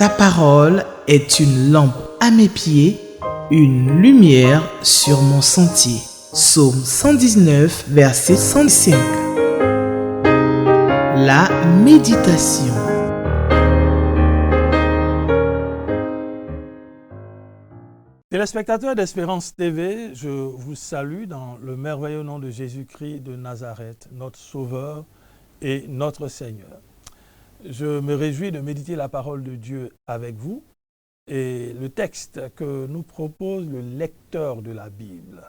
Ta parole est une lampe à mes pieds, une lumière sur mon sentier. Psaume 119, verset 105. La méditation. Téléspectateurs d'Espérance TV, je vous salue dans le merveilleux nom de Jésus-Christ de Nazareth, notre Sauveur et notre Seigneur. Je me réjouis de méditer la parole de Dieu avec vous et le texte que nous propose le lecteur de la Bible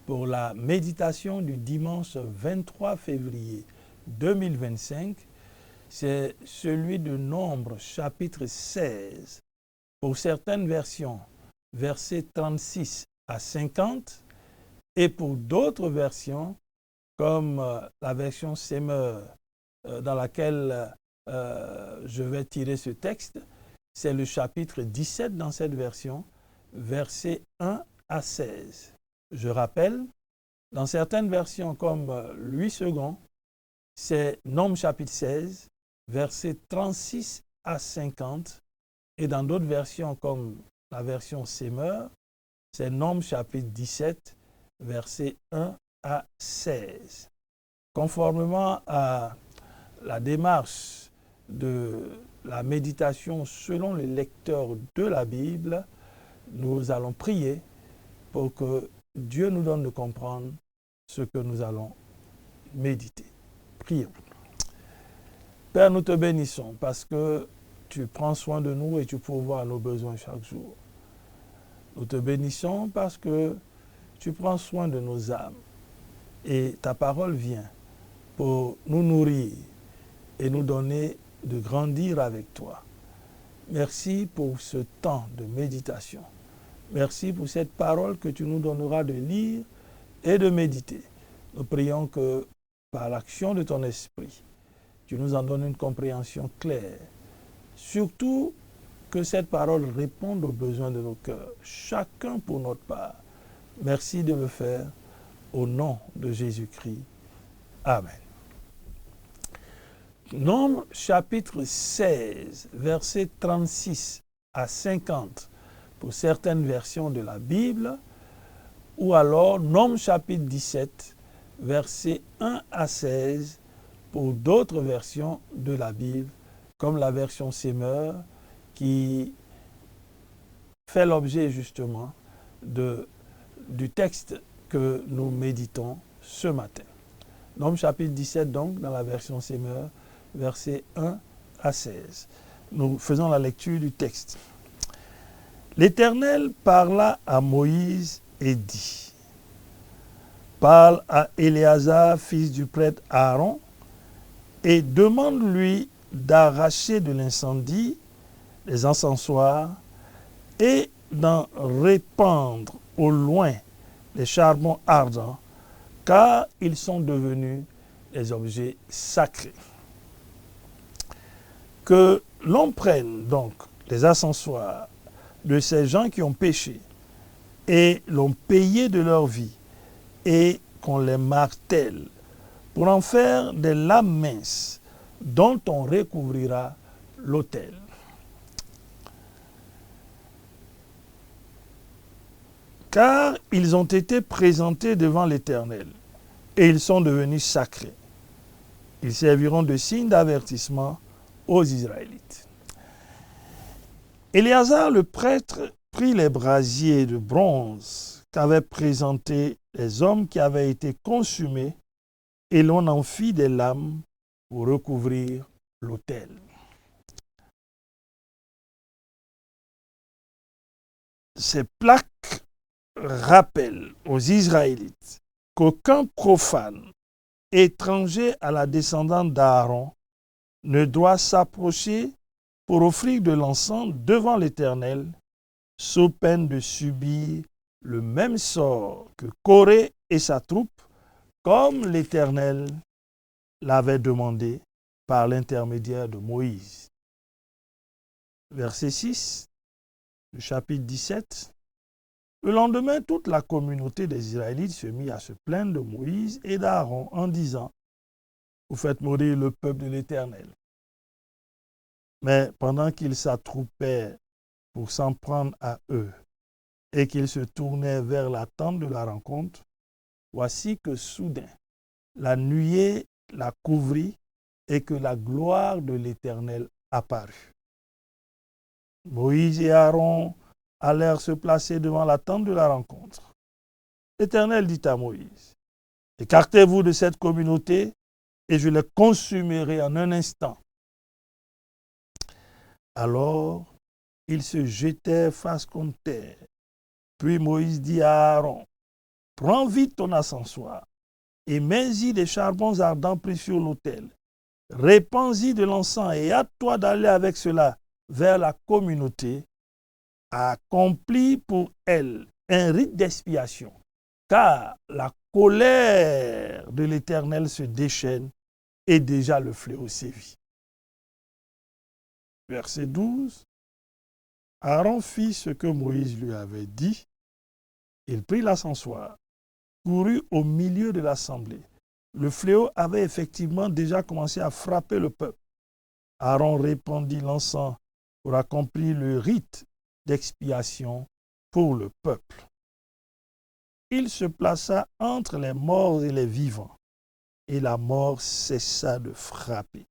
pour la méditation du dimanche 23 février 2025, c'est celui de Nombre chapitre 16. Pour certaines versions, versets 36 à 50, et pour d'autres versions, comme la version Semeur, dans laquelle je vais tirer ce texte, c'est le chapitre 17 dans cette version, versets 1 à 16. Je rappelle, dans certaines versions comme Louis II, c'est Nombre chapitre 16, versets 36 à 50, et dans d'autres versions comme la version Semeur, c'est Nombre chapitre 17, versets 1 à 16. Conformément à la démarche de la méditation selon les lecteurs de la Bible, nous allons prier pour que Dieu nous donne de comprendre ce que nous allons méditer. Prions. Père, nous te bénissons parce que tu prends soin de nous et tu pourvois à nos besoins chaque jour. Nous te bénissons parce que tu prends soin de nos âmes et ta parole vient pour nous nourrir et nous donner de grandir avec toi. Merci pour ce temps de méditation. Merci pour cette parole que tu nous donneras de lire et de méditer. Nous prions que par l'action de ton esprit, tu nous en donnes une compréhension claire. Surtout que cette parole réponde aux besoins de nos cœurs, chacun pour notre part. Merci de le faire au nom de Jésus-Christ. Amen. Nombre chapitre 16, versets 36 à 50 pour certaines versions de la Bible, ou alors Nombre chapitre 17, versets 1 à 16 pour d'autres versions de la Bible, comme la version Semeur, qui fait l'objet justement du texte que nous méditons ce matin. Nombre chapitre 17 donc, dans la version Semeur, versets 1 à 16. Nous faisons la lecture du texte. L'Éternel parla à Moïse et dit, « Parle à Éléazar, fils du prêtre Aaron, et demande-lui d'arracher de l'incendie les encensoirs et d'en répandre au loin les charbons ardents, car ils sont devenus des objets sacrés. » Que l'on prenne donc les encensoirs de ces gens qui ont péché et l'ont payé de leur vie et qu'on les martèle pour en faire des lames minces dont on recouvrira l'autel. Car ils ont été présentés devant l'Éternel, et ils sont devenus sacrés. Ils serviront de signe d'avertissement aux Israélites. Éléazar le prêtre prit les brasiers de bronze qu'avaient présentés les hommes qui avaient été consumés, et l'on en fit des lames pour recouvrir l'autel. Ces plaques rappellent aux Israélites qu'aucun profane, étranger à la descendance d'Aaron, ne doit s'approcher pour offrir de l'encens devant l'Éternel, sous peine de subir le même sort que Corée et sa troupe, comme l'Éternel l'avait demandé par l'intermédiaire de Moïse. Verset 6, du chapitre 17. Le lendemain, toute la communauté des Israélites se mit à se plaindre de Moïse et d'Aaron en disant, « Vous faites mourir le peuple de l'Éternel. Mais pendant qu'ils s'attroupaient pour s'en prendre à eux et qu'ils se tournaient vers la tente de la rencontre, voici que soudain, la nuée la couvrit et que la gloire de l'Éternel apparut. Moïse et Aaron allèrent se placer devant la tente de la rencontre. L'Éternel dit à Moïse, « Écartez-vous de cette communauté et je les consumerai en un instant. » Alors, ils se jetèrent face contre terre. Puis Moïse dit à Aaron, « Prends vite ton ascensoir et mets-y des charbons ardents pris sur l'autel. Répands-y de l'encens et hâte-toi d'aller avec cela vers la communauté. Accomplis pour elle un rite d'expiation, car la colère de l'Éternel se déchaîne et déjà le fléau sévit. » Verset 12. Aaron fit ce que Moïse lui avait dit. Il prit l'ascensoir, courut au milieu de l'assemblée. Le fléau avait effectivement déjà commencé à frapper le peuple. Aaron répandit l'encens pour accomplir le rite d'expiation pour le peuple. Il se plaça entre les morts et les vivants, et la mort cessa de frapper.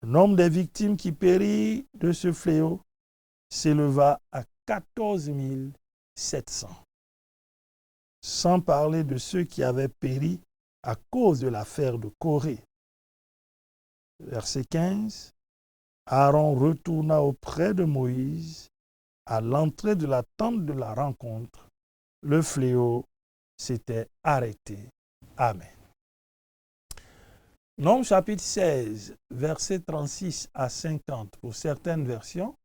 Le nombre des victimes qui périrent de ce fléau s'éleva à 14 700. Sans parler de ceux qui avaient péri à cause de l'affaire de Corée. Verset 15. Aaron retourna auprès de Moïse à l'entrée de la tente de la rencontre. Le fléau s'était arrêté. Amen. Nombre chapitre 16, versets 36 à 50 pour certaines versions,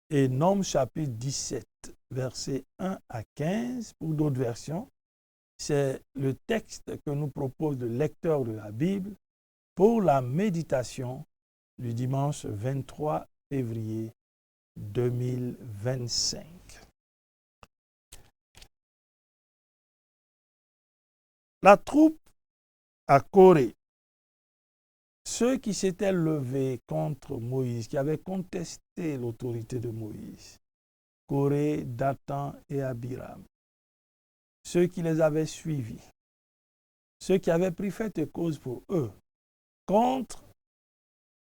et Nombre chapitre 17, versets 1 à 15 pour d'autres versions. C'est le texte que nous propose le lecteur de la Bible pour la méditation du dimanche 23 février 2025. La troupe à Corée, ceux qui s'étaient levés contre Moïse, qui avaient contesté l'autorité de Moïse, Corée, Dathan et Abiram, ceux qui les avaient suivis, ceux qui avaient pris fait et cause pour eux, contre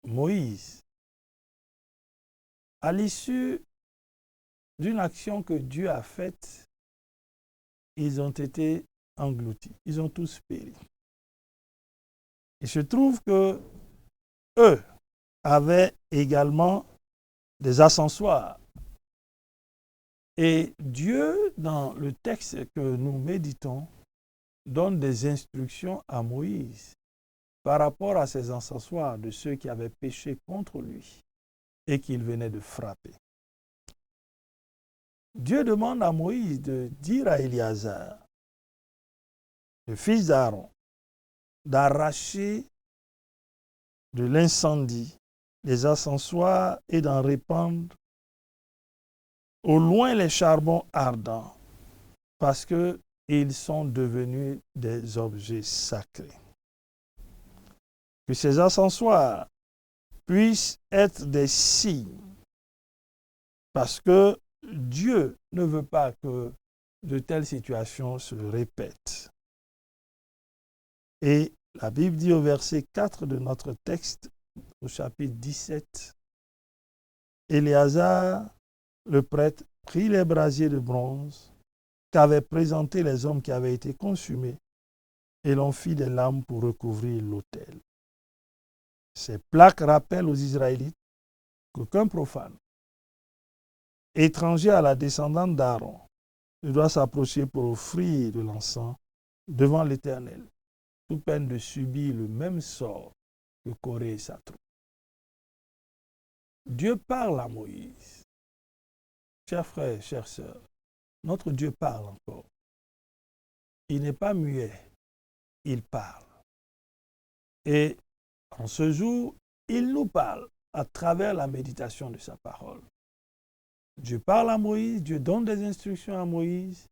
Moïse, à l'issue d'une action que Dieu a faite, ils ont été engloutis, ils ont tous péri. Il se trouve que eux avaient également des ascensoirs. Et Dieu, dans le texte que nous méditons, donne des instructions à Moïse par rapport à ces ascensoirs de ceux qui avaient péché contre lui et qu'il venait de frapper. Dieu demande à Moïse de dire à Éléazar, le fils d'Aaron, d'arracher de l'incendie les ascensoirs et d'en répandre au loin les charbons ardents, parce qu'ils sont devenus des objets sacrés. Que ces ascensoirs puissent être des signes, parce que Dieu ne veut pas que de telles situations se répètent. Et la Bible dit au verset 4 de notre texte, au chapitre 17, Éléazar, le prêtre, prit les brasiers de bronze qu'avaient présentés les hommes qui avaient été consumés et l'on fit des lames pour recouvrir l'autel. Ces plaques rappellent aux Israélites qu'aucun profane, étranger à la descendante d'Aaron, ne doit s'approcher pour offrir de l'encens devant l'Éternel, sous peine de subir le même sort que Corée et sa troupe. Dieu parle à Moïse. Chers frères, chères sœurs, notre Dieu parle encore. Il n'est pas muet, il parle. Et en ce jour, il nous parle à travers la méditation de sa parole. Dieu parle à Moïse, Dieu donne des instructions à Moïse,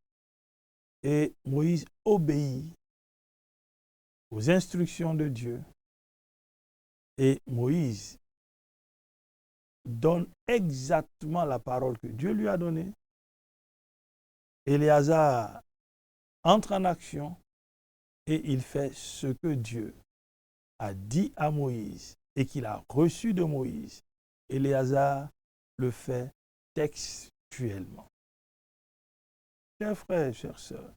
et Moïse obéit aux instructions de Dieu. Et Moïse donne exactement la parole que Dieu lui a donnée. Éléazar entre en action et il fait ce que Dieu a dit à Moïse et qu'il a reçu de Moïse. Éléazar le fait textuellement. Chers frères, chères sœurs,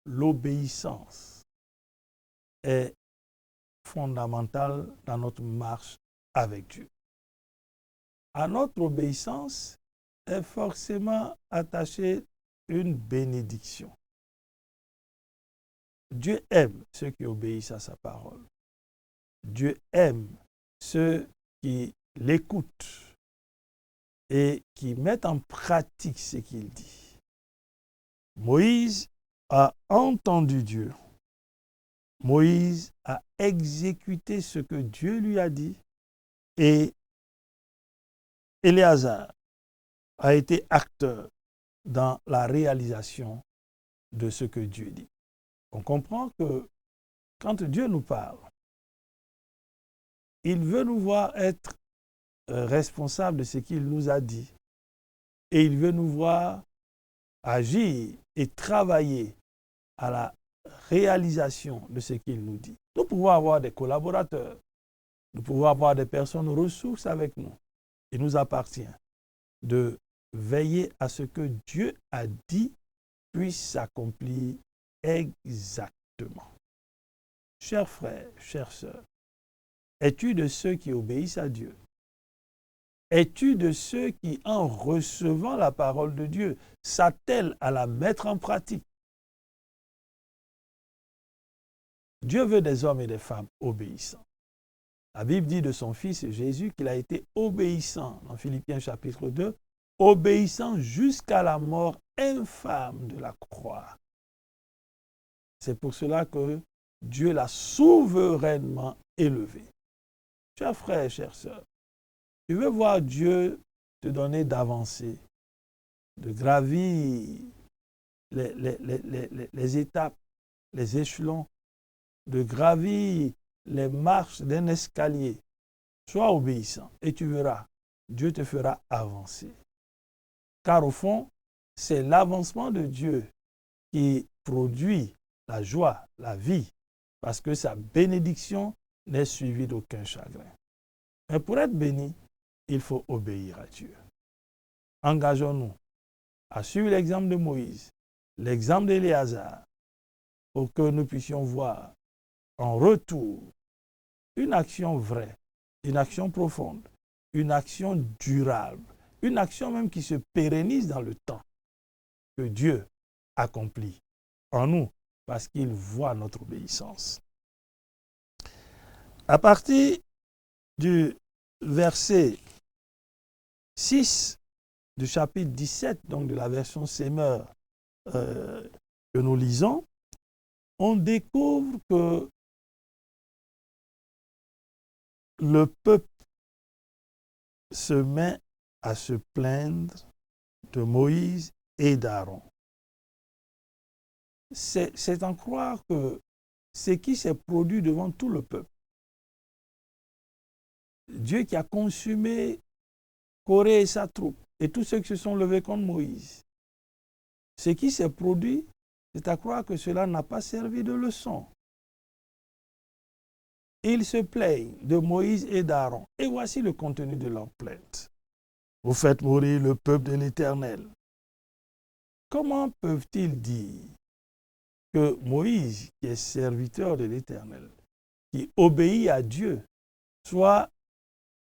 l'obéissance est fondamentale dans notre marche avec Dieu. À notre obéissance est forcément attachée une bénédiction. Dieu aime ceux qui obéissent à sa parole. Dieu aime ceux qui l'écoutent et qui mettent en pratique ce qu'il dit. Moïse a entendu Dieu. Moïse a exécuté ce que Dieu lui a dit et Éléazar a été acteur dans la réalisation de ce que Dieu dit. On comprend que quand Dieu nous parle, il veut nous voir être responsables de ce qu'il nous a dit et il veut nous voir agir et travailler à la réalisation de ce qu'il nous dit. Nous pouvons avoir des collaborateurs, nous pouvons avoir des personnes ressources avec nous. Il nous appartient de veiller à ce que Dieu a dit puisse s'accomplir exactement. Chers frères, chères sœurs, es-tu de ceux qui obéissent à Dieu? Es-tu de ceux qui, en recevant la parole de Dieu, s'attellent à la mettre en pratique? Dieu veut des hommes et des femmes obéissants. La Bible dit de son Fils Jésus qu'il a été obéissant, dans Philippiens chapitre 2, obéissant jusqu'à la mort infâme de la croix. C'est pour cela que Dieu l'a souverainement élevé. Chers frères, chères sœurs, tu veux voir Dieu te donner d'avancer, de gravir les étapes, les échelons, de gravir les marches d'un escalier. Sois obéissant et tu verras, Dieu te fera avancer. Car au fond, c'est l'avancement de Dieu qui produit la joie, la vie, parce que sa bénédiction n'est suivie d'aucun chagrin. Mais pour être béni, il faut obéir à Dieu. Engageons-nous à suivre l'exemple de Moïse, l'exemple d'Éléazar, pour que nous puissions voir en retour une action vraie, une action profonde, une action durable, une action même qui se pérennise dans le temps, que Dieu accomplit en nous parce qu'il voit notre obéissance. À partir du verset 6 du chapitre 17, donc de la version Semeur que nous lisons, on découvre que le peuple se met à se plaindre de Moïse et d'Aaron. C'est en croire que ce qui s'est produit devant tout le peuple, Dieu qui a consumé Corée et sa troupe, et tous ceux qui se sont levés contre Moïse, ce qui s'est produit, c'est à croire que cela n'a pas servi de leçon. Ils se plaignent de Moïse et d'Aaron. Et voici le contenu de leur plainte. Vous faites mourir le peuple de l'Éternel. Comment peuvent-ils dire que Moïse, qui est serviteur de l'Éternel, qui obéit à Dieu, soit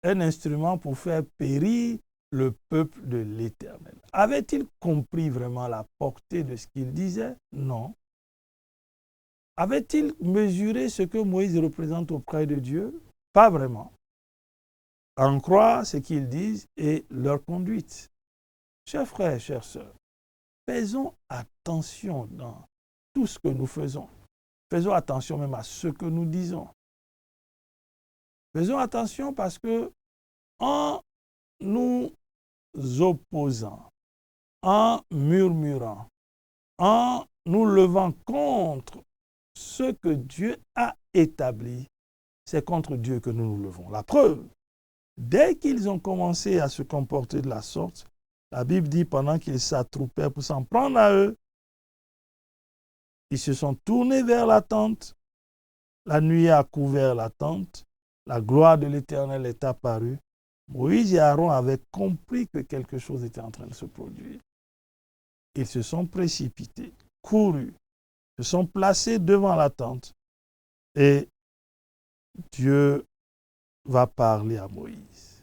un instrument pour faire périr le peuple de l'Éternel? Avait-il compris vraiment la portée de ce qu'il disait? Non. Avait-il mesuré ce que Moïse représente auprès de Dieu? Pas vraiment. En croire ce qu'ils disent et leur conduite. Chers frères, chères sœurs, faisons attention dans tout ce que nous faisons. Faisons attention même à ce que nous disons. Faisons attention parce que en nous opposant, en murmurant, en nous levant contre ce que Dieu a établi, c'est contre Dieu que nous nous levons. La preuve, Dès qu'ils ont commencé à se comporter de la sorte, la Bible dit, pendant qu'ils s'attroupaient pour s'en prendre à eux, ils se sont tournés vers la tente. La nuée a couvert la tente. La gloire de l'Éternel est apparue. Moïse et Aaron avaient compris que quelque chose était en train de se produire. Ils se sont précipités, courus, se sont placés devant la tente et Dieu va parler à Moïse.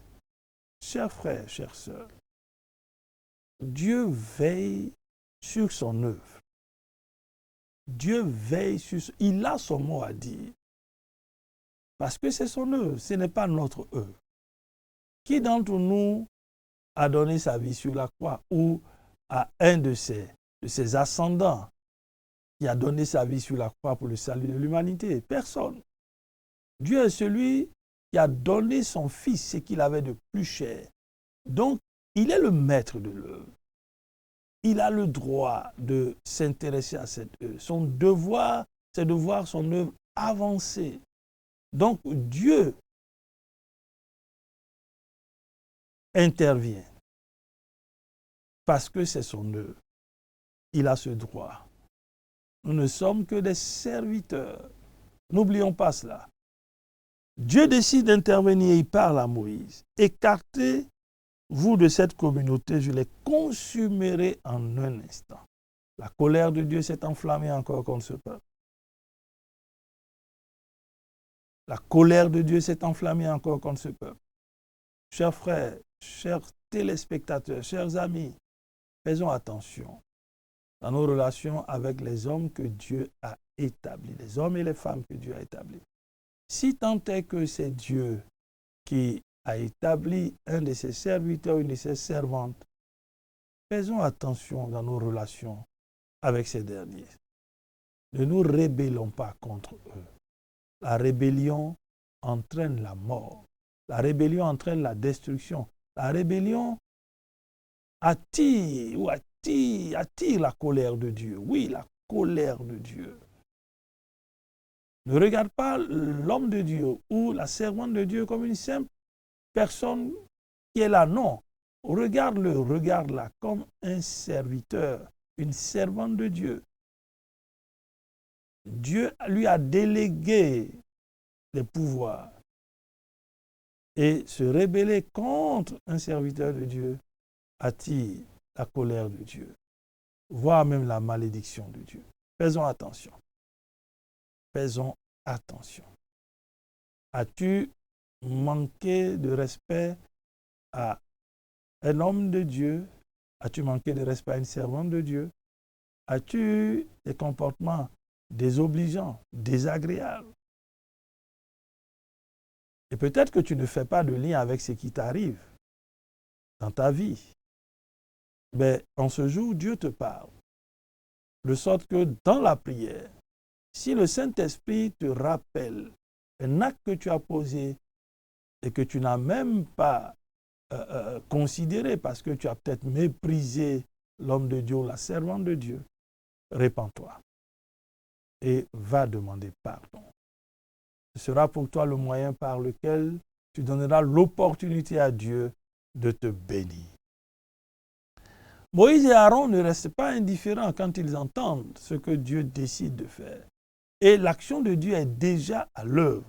Chers frères, chères sœurs, Dieu veille sur son œuvre. Dieu veille sur... Il a son mot à dire. Parce que c'est son œuvre, ce n'est pas notre œuvre. Qui d'entre nous a donné sa vie sur la croix ou à un de ses ascendants qui a donné sa vie sur la croix pour le salut de l'humanité? Personne. Dieu est celui qui a donné son Fils, ce qu'il avait de plus cher. Donc, il est le maître de l'œuvre. Il a le droit de s'intéresser à cette œuvre. Son devoir, c'est de voir son œuvre avancer. Donc, Dieu intervient parce que c'est son œuvre. Il a ce droit. Nous ne sommes que des serviteurs. N'oublions pas cela. Dieu décide d'intervenir, il parle à Moïse. Écartez-vous de cette communauté, je les consumerai en un instant. La colère de Dieu s'est enflammée encore contre ce peuple. La colère de Dieu s'est enflammée encore contre ce peuple. Chers frères, chers téléspectateurs, chers amis, faisons attention dans nos relations avec les hommes que Dieu a établis, les hommes et les femmes que Dieu a établis. Si tant est que c'est Dieu qui a établi un de ses serviteurs, une de ses servantes, faisons attention dans nos relations avec ces derniers. Ne nous rébellons pas contre eux. La rébellion entraîne la mort. La rébellion entraîne la destruction. La rébellion attire la colère de Dieu. Oui, la colère de Dieu. Ne regarde pas l'homme de Dieu ou la servante de Dieu comme une simple personne qui est là. Non. Regarde-la comme un serviteur, une servante de Dieu. Dieu lui a délégué les pouvoirs. Et se rebeller contre un serviteur de Dieu attire la colère de Dieu, voire même la malédiction de Dieu. Faisons attention. Faisons attention. As-tu manqué de respect à un homme de Dieu? As-tu manqué de respect à une servante de Dieu? As-tu des comportements désobligeants, désagréables? Et peut-être que tu ne fais pas de lien avec ce qui t'arrive dans ta vie. Mais en ce jour, Dieu te parle. De sorte que dans la prière, si le Saint-Esprit te rappelle un acte que tu as posé et que tu n'as même pas considéré parce que tu as peut-être méprisé l'homme de Dieu ou la servante de Dieu, répands-toi et va demander pardon. Ce sera pour toi le moyen par lequel tu donneras l'opportunité à Dieu de te bénir. Moïse et Aaron ne restent pas indifférents quand ils entendent ce que Dieu décide de faire. Et l'action de Dieu est déjà à l'œuvre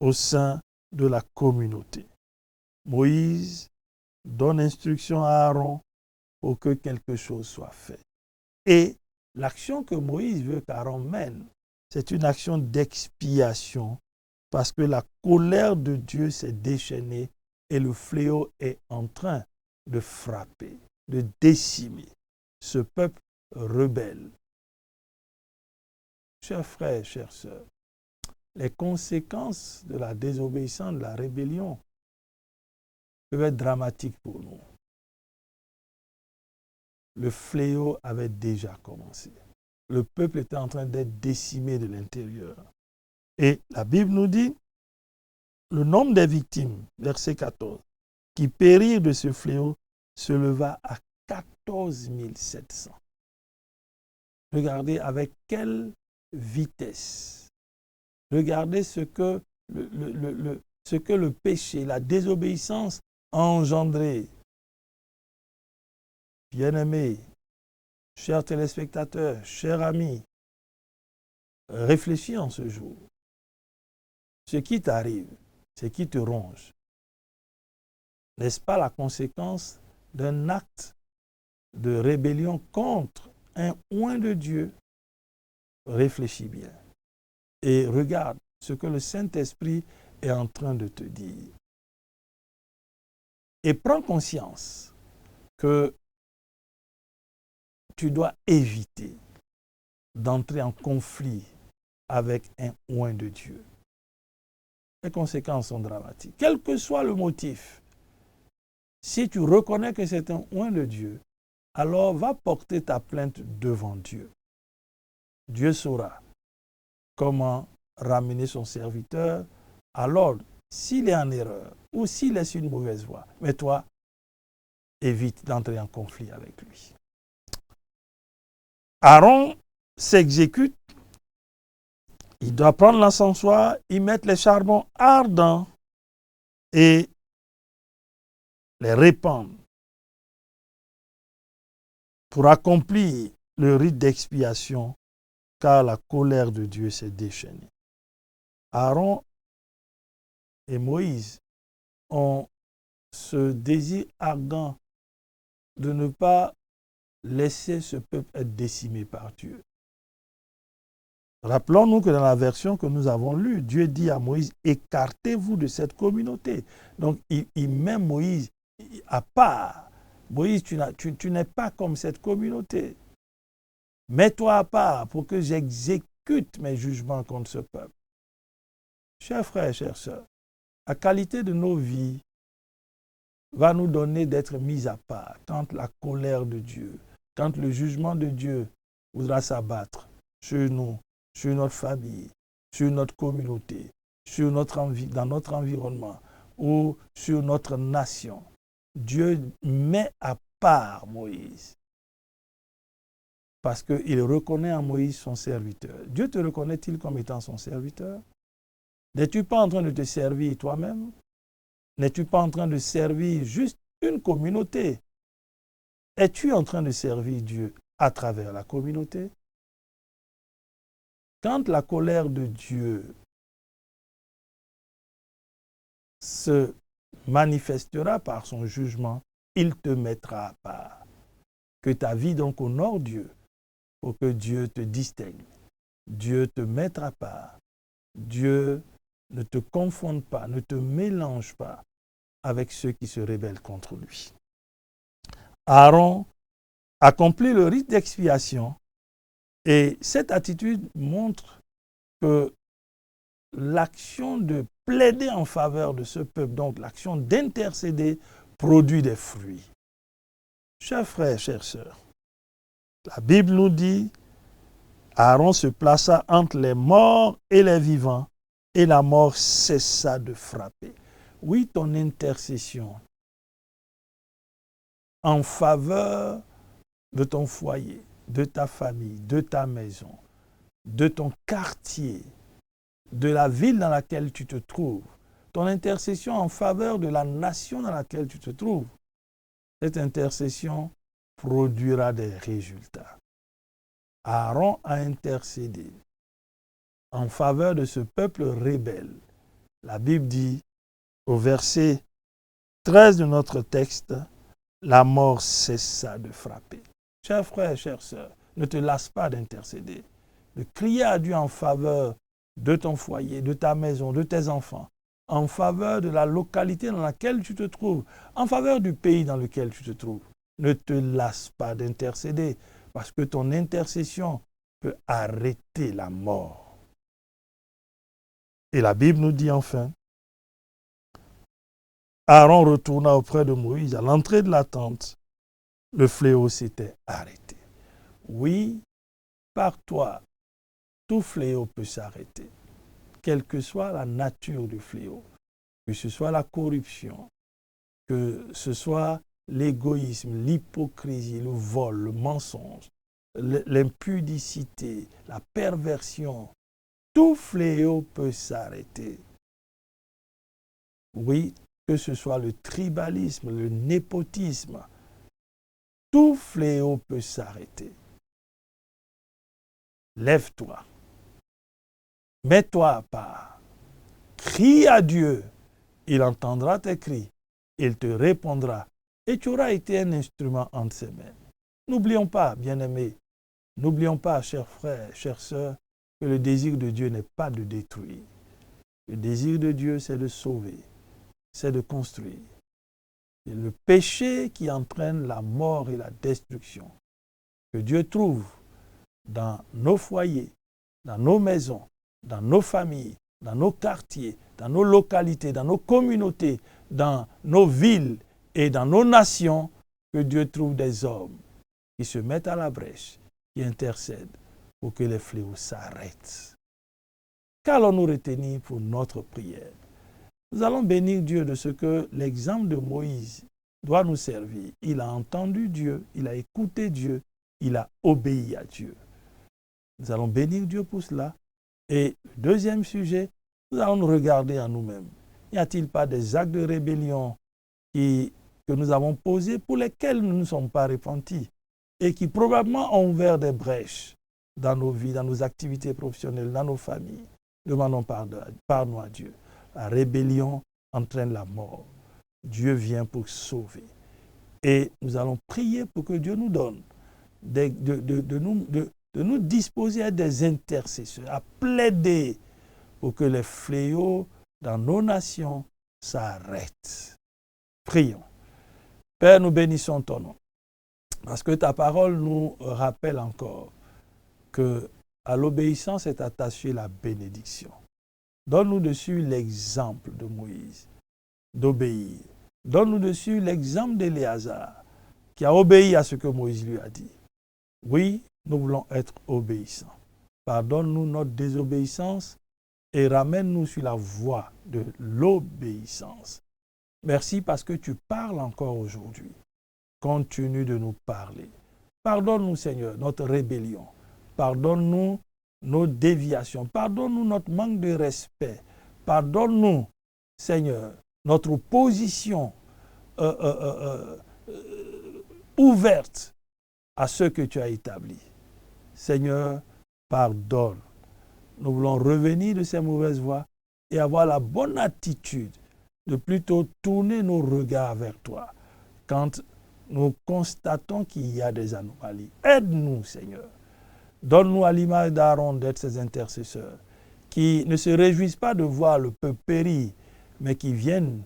au sein de la communauté. Moïse donne instruction à Aaron pour que quelque chose soit fait. Et l'action que Moïse veut qu'Aaron mène, c'est une action d'expiation parce que la colère de Dieu s'est déchaînée et le fléau est en train de frapper, de décimer ce peuple rebelle. Chers frères, chères sœurs, les conséquences de la désobéissance, de la rébellion, peuvent être dramatiques pour nous. Le fléau avait déjà commencé. Le peuple était en train d'être décimé de l'intérieur. Et la Bible nous dit, le nombre des victimes, verset 14, qui périrent de ce fléau se leva à 14 700. Regardez avec quelle vitesse. Regardez ce que ce que le péché, la désobéissance a engendré. Bien-aimés, chers téléspectateurs, chers amis, réfléchis en ce jour. Ce qui t'arrive, ce qui te ronge, n'est-ce pas la conséquence d'un acte de rébellion contre un oint de Dieu? Réfléchis bien et regarde ce que le Saint-Esprit est en train de te dire. Et prends conscience que tu dois éviter d'entrer en conflit avec un oint de Dieu. Les conséquences sont dramatiques. Quel que soit le motif, si tu reconnais que c'est un oint de Dieu, alors va porter ta plainte devant Dieu. Dieu saura comment ramener son serviteur à l'ordre s'il est en erreur ou s'il est sur une mauvaise voie. Mais toi, évite d'entrer en conflit avec lui. Aaron s'exécute. Il doit prendre l'encensoir, y mettre les charbons ardents et les répandre pour accomplir le rite d'expiation, car la colère de Dieu s'est déchaînée. Aaron et Moïse ont ce désir ardent de ne pas laisser ce peuple être décimé par Dieu. Rappelons-nous que dans la version que nous avons lue, Dieu dit à Moïse, écartez-vous de cette communauté. Donc, il met Moïse à part. Moïse, tu n'es pas comme cette communauté. Mets-toi à part pour que j'exécute mes jugements contre ce peuple. Chers frères, chères sœurs, la qualité de nos vies va nous donner d'être mis à part quand la colère de Dieu, quand le jugement de Dieu voudra s'abattre sur nous, sur notre famille, sur notre communauté, dans notre environnement ou sur notre nation. Dieu met à part Moïse parce qu'il reconnaît en Moïse son serviteur. Dieu te reconnaît-il comme étant son serviteur? N'es-tu pas en train de te servir toi-même? N'es-tu pas en train de servir juste une communauté? Es-tu en train de servir Dieu à travers la communauté? Quand la colère de Dieu se manifestera par son jugement, il te mettra à part. Que ta vie donc honore Dieu, pour que Dieu te distingue. Dieu te mette à part. Dieu ne te confonde pas, ne te mélange pas avec ceux qui se rebellent contre lui. Aaron accomplit le rite d'expiation et cette attitude montre que l'action de plaider en faveur de ce peuple, donc l'action d'intercéder, produit des fruits. Chers frères, chères sœurs, la Bible nous dit, Aaron se plaça entre les morts et les vivants, et la mort cessa de frapper. Oui, ton intercession en faveur de ton foyer, de ta famille, de ta maison, de ton quartier, de la ville dans laquelle tu te trouves, ton intercession en faveur de la nation dans laquelle tu te trouves, cette intercession produira des résultats. Aaron a intercédé en faveur de ce peuple rebelle. La Bible dit au verset 13 de notre texte, la mort cessa de frapper. Chers frères, chères sœurs, ne te lasse pas d'intercéder, de crier à Dieu en faveur de ton foyer, de ta maison, de tes enfants, en faveur de la localité dans laquelle tu te trouves, en faveur du pays dans lequel tu te trouves. Ne te lasse pas d'intercéder, parce que ton intercession peut arrêter la mort. Et la Bible nous dit enfin, Aaron retourna auprès de Moïse à l'entrée de la tente. Le fléau s'était arrêté. Oui, par toi, tout fléau peut s'arrêter, quelle que soit la nature du fléau, que ce soit la corruption, que ce soit l'égoïsme, l'hypocrisie, le vol, le mensonge, l'impudicité, la perversion, tout fléau peut s'arrêter Oui, que ce soit le tribalisme, le népotisme, tout fléau peut s'arrêter. Lève-toi, mets-toi à part, crie à Dieu, il entendra tes cris, il te répondra et tu auras été un instrument entre ses mains. N'oublions pas, bien-aimés, n'oublions pas, chers frères, chères sœurs, que le désir de Dieu n'est pas de détruire. Le désir de Dieu, c'est de sauver, c'est de construire. C'est le péché qui entraîne la mort et la destruction. Que Dieu trouve dans nos foyers, dans nos maisons, dans nos familles, dans nos quartiers, dans nos localités, dans nos communautés, dans nos villes et dans nos nations, que Dieu trouve des hommes qui se mettent à la brèche, qui intercèdent pour que les fléaux s'arrêtent. Qu'allons-nous retenir pour notre prière? Nous allons bénir Dieu de ce que l'exemple de Moïse doit nous servir. Il a entendu Dieu, il a écouté Dieu, il a obéi à Dieu. Nous allons bénir Dieu pour cela. Et le deuxième sujet, nous allons nous regarder à nous-mêmes. N'y a-t-il pas des actes de rébellion que nous avons posés pour lesquels nous ne sommes pas repentis et qui probablement ont ouvert des brèches dans nos vies, dans nos activités professionnelles, dans nos familles? Demandons pardon à Dieu. La rébellion entraîne la mort. Dieu vient pour sauver. Et nous allons prier pour que Dieu nous donne de nous disposer à des intercesseurs, à plaider pour que les fléaux dans nos nations s'arrêtent. Prions. Père, nous bénissons ton nom, parce que ta parole nous rappelle encore que à l'obéissance est attachée la bénédiction. Donne-nous dessus l'exemple de Moïse, d'obéir. Donne-nous dessus l'exemple d'Éléazar, qui a obéi à ce que Moïse lui a dit. Oui, nous voulons être obéissants. Pardonne-nous notre désobéissance et ramène-nous sur la voie de l'obéissance. Merci parce que tu parles encore aujourd'hui. Continue de nous parler. Pardonne-nous, Seigneur, notre rébellion. Pardonne-nous nos déviations. Pardonne-nous notre manque de respect. Pardonne-nous, Seigneur, notre position ouverte à ce que tu as établi. Seigneur, pardonne. Nous voulons revenir de ces mauvaises voies et avoir la bonne attitude de plutôt tourner nos regards vers toi quand nous constatons qu'il y a des anomalies. Aide-nous, Seigneur. Donne-nous à l'image d'Aaron d'être ces intercesseurs qui ne se réjouissent pas de voir le peuple périr, mais qui viennent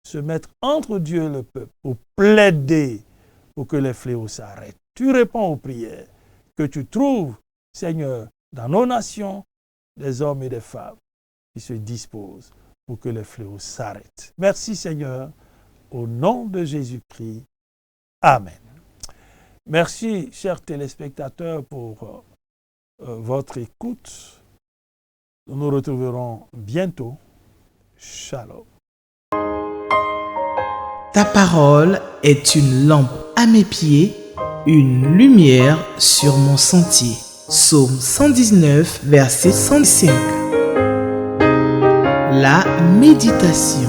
se mettre entre Dieu et le peuple pour plaider pour que les fléaux s'arrêtent. Tu réponds aux prières, que tu trouves, Seigneur, dans nos nations, des hommes et des femmes qui se disposent pour que les fléaux s'arrêtent. Merci, Seigneur, au nom de Jésus-Christ. Amen. Merci, chers téléspectateurs, pour votre écoute. Nous nous retrouverons bientôt. Shalom. Ta parole est une lampe à mes pieds, une lumière sur mon sentier. Psaume 119, verset 105. La méditation.